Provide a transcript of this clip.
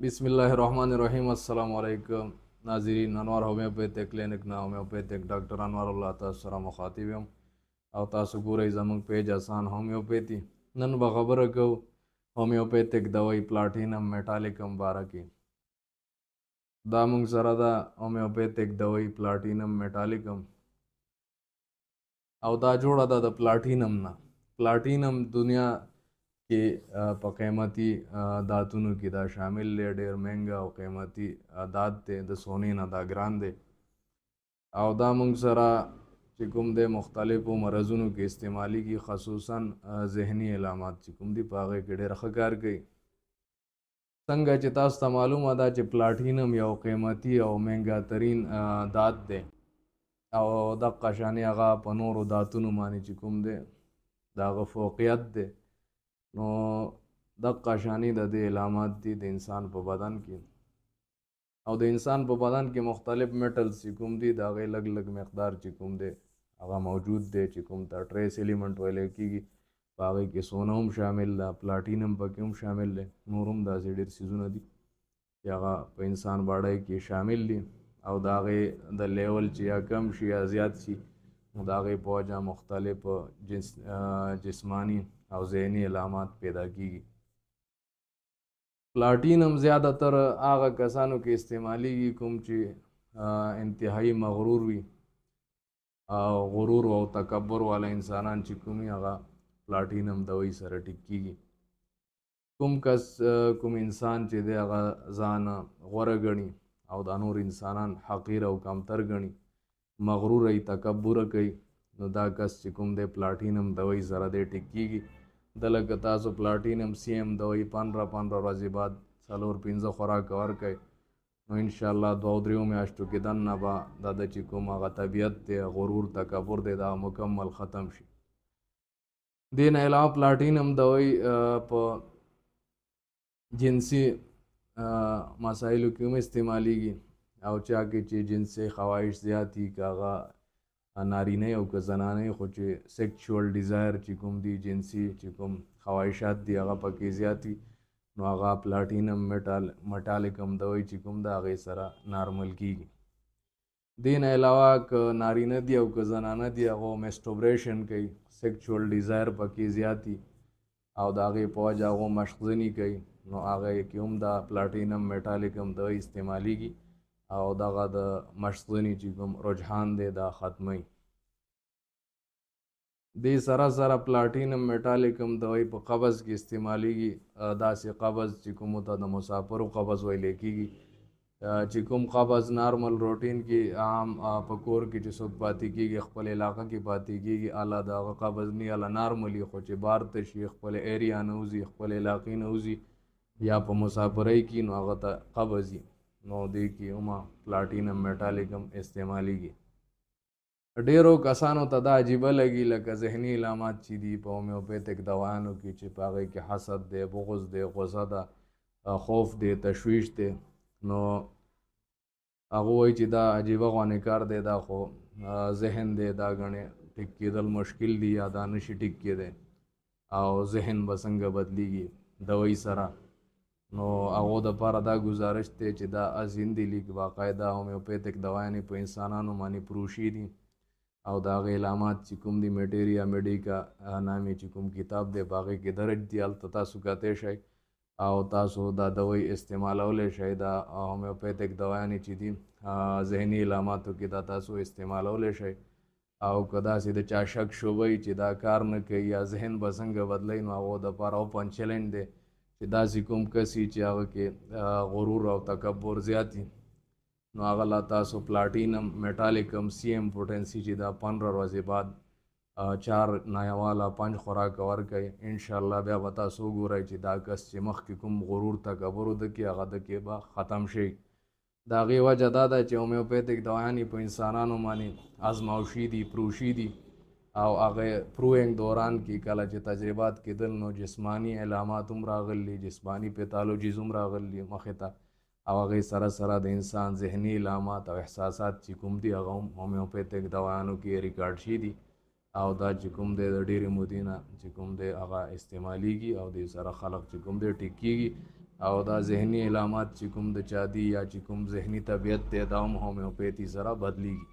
बिस्मिल्लाहिर्रहमानिर्रहीम अस्सलाम वालेकुम नाज़रीन अनवार होम्योपैथिक क्लिनिक ना होम्योपैथिक डॉक्टर अनवर अल्लाह ताला सरा मुखातिब यम او تاسو ګورئ زموږ پیج آسان هومیوپیثي نن به خبره کوو هومیوپیثیک دوايي پلاټینم میټالیکم باره کې دا موږ سره ده هومیوپیثیک دوايي پلاټینم میټالیکم او دا جوړه ده د پلاټینم نه پلاټینم دنیا کې په قیمتي داتونو کې دا شامل دی ډېر مهنګه او قیمتي دات دی د سونې نه دا ګران دی او دا موږ سره چې کوم د مختلفو مرضونو کې استعمالیږي خصوصا ذهني علامات چې کوم دي په هغې کې ډېر ښه کار کوي څنګه چې تاسو ته معلومه ده چې پلاټینم یو قیمتي او مهنګه ترین دات دی او دقه شانې هغه په نورو داتونو باندې چې کوم دی د هغه فوقیت دی نو دقه شانې د دې علامات دي د انسان په بدن کې او د انسان په بدن کې مختلف میټلز چې کوم دي د هغې لږ لږ مقدار چې کوم دی هغه موجود دی چې کوم ته ټریس ایلیمنټ ویلی کېږي په هغې کې سونه هم شامل ده پلاټینم پکې هم شامل دی نور هم داسې ډېر څیزونه دي چې هغه په انسان باډۍ کې شامل دي او د هغې د لیول چې یا کم شي یا زیات شي نو د هغې په وجه مختلف جسمانی او ذهني علامات پیدا کېږي پلاټینم زیاتره هغه کسانو کې استعمالیږي کوم چې انتهایی مغرور وي او غرور او تکبر والا انسانان چې کومي هغه پلاټینم دوی سره ټیک کېږي کوم کس کوم انسان چې دی هغه ځان غوره ګڼي او دا نور انسانان حقیر او کمتر ګڼي مغرور ای تکبر کوي نو دا کس چې کوم دی پلاټینم دوی سره دی ټیک کېږي دلته تاسو پلاټینم سی ایم دوی 15 ورځې بعد 4-5 خوراک ورکړئ نو انشاءالله 2-3 میاشتو کې دننه به دا د چې کوم هغه طبیعت دی غرور تکبر دی دا مکمل ختم شي دې نه علاوه پلاټینم دوی په جنسي مسایلو کې هم استعمالیږي او چا کې چې جنسي خواهش زیات وي که هغه نارینه او که زنانه خو چې سیکچوال ډیزایر چې کوم دي جنسي چې کوم خواهشات دي هغه پکې زیات وي نو هغه پلاټینم میټالیکم دوی چې کوم د هغې سره نارمل کېږي دې نه علاوه که نارینه دي او که زنانه دي هغه میسټوبریشن کوي سیکچوال ډیزایر پکې زیات وي او د هغې په وجه هغه مشقځني کوي نو هغې کې هم دا پلاټینم میټالیکم دوی استعمالیږي او دغه د مشقځني چې کوم رجحان دی دا ختموي دې سره سره پلاټینم میټالیکم دوی په قبض کې استعمالیږي داسې قبض چې کومو ته د مسافرو قبض ویلی کېږي چې کوم قبض نارمل روټین کې عام په کور کې چې څوک پاتې کېږي خپل علاقه کې پاتې کېږي اله د هغه قبض نه اله نارملي خو چې بار ته شي خپل ایریا نه وځي خپل علاقې نه وځي یا په مسافرۍ کې نو هغه ته قبض وي نو دې کې هم پلاټینم میټالیکم استعمالیږي ډیرو کسانو ته دا عجیبه لګي لکه ذهني علامات چې دي په هومیوپیتیک دوايانو کې چې په هغې کې حسد دی بغض دی غصه ده خوف دی تشویش دی نو هغه وایي چې دا عجیبه غوانې کار دی دا خو ذهن دی دا ګڼې ټیک کېدل مشکل دي یا دا نشي ټیک کېدی او ذهن به څنګه بدلیږي دوی سره نو هغو دپاره دا گزارش دی چې دا ازیندي لیک باقاعده هومیوپیتیک دوايانې په انسانانو باندې پروشي دي او د هغې علامات چې کوم دي میټیریا میډیکا نامې چې کوم کتاب دی په هغې کې درج دي هلته تاسو کتی شئ او تاسو دا دوی استعمالولی شئ دا هومیوپیتیک دوايانې چې دي ذهني علاماتو کې دا تاسو استعمالولی شئ او که داسې د چا شک شوبه چې دا کار نه کوي یا ذهن به څنګه بدلی نو هغو دپاره اوپن چیلنج دی چې داسې کوم کس چې هغه کې غرور او تکبر زیات وي نو هغه لا تاسو پلاټینم میټالیکم سی ایم پوټنسي چې دا 15 ورځې بعد 4 نایواله 5 خوراک ورکوي انشاءالله بیا به تاسو وګورئ چې دا کس چې مخکې کوم غرور تکبر د کې هغه د کې به ختم شي د هغې وجه دا ده چې هومیوپیتیک دوايانې په انسانانو باندې ازماوشي دي پروشي دي او هغه پروینګ دوران کې کله چې تجربات کېدل نو جسمانی علامات هم راغلي جسمانی پیتالوجیز هم راغلي مخې ته او هغې سره سره د انسان ذهني علامات او احساسات چې کوم دي هغه هم هومیوپیتیک دوايانو کې ریکارډ شي دي او دا چې کوم دی د ډېرې مودې نه چې کوم دی هغه استعمالیږي او دې سره خلک چې کوم دی ټیک کېږي او دا ذهني علامات چې کوم د چا دي یا چې کوم ذهني طبیعت دی دا هم هومیوپیتي سره بدلیږي.